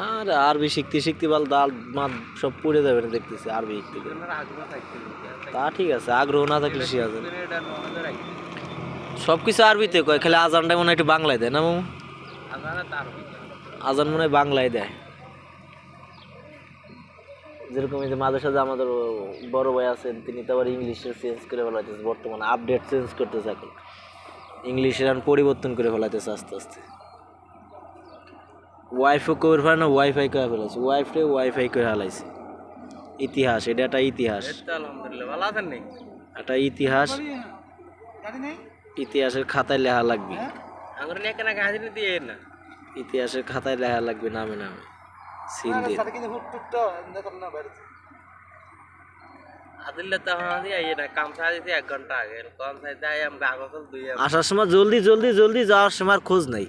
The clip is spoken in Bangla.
আর আরবি শিখতে শিখতে বল দাল মাত সব পুড়ে যাবে না দেখতেছি আরবি শিখতে গেলে। তা ঠিক আছে, আগ্রহ না থাকলে সে আছে সব কিছু আরবিতে কয়, খালি আজানটা মনে হয় একটু বাংলায় দেয় না মামু? আজান মনে হয় বাংলায় দেয়। যেরকম এই যে মাঝে সাঝে আমাদের বড় ভাই আছেন, তিনি তো আবার ইংলিশে চেঞ্জ করে ফেলাইতেছে, বর্তমানে আপডেট চেঞ্জ করতেছে এখন, ইংলিশের আর পরিবর্তন করে ফেলাইতেছে আস্তে আস্তে। ওয়াইফও করে ফেলে না, ওয়াইফাই করে ফেলেছে, ওয়াইফরে ওয়াইফাই করে ফেলাইছে। ইতিহাস, এটা একটা ইতিহাস, আলহামদুলিল্লাহ ভালো আছেন নি? একটা ইতিহাস, ইতিহাসের খাতায় লেখা লাগবে, আঙুর নিয়ে কেন হাজির দিয়ে না? ইতিহাসের খাতায় লেখা লাগবে নামে নামে সিল দিয়ে। আদিল্লা তো আমাদের এই না কাম সাইতে 1 ঘন্টা আগে, কাম সাইতে আই আমরা আগল 2 আসার সময় জলদি জলদি জলদি, যাওয়ার সময় আর খোঁজ নাই।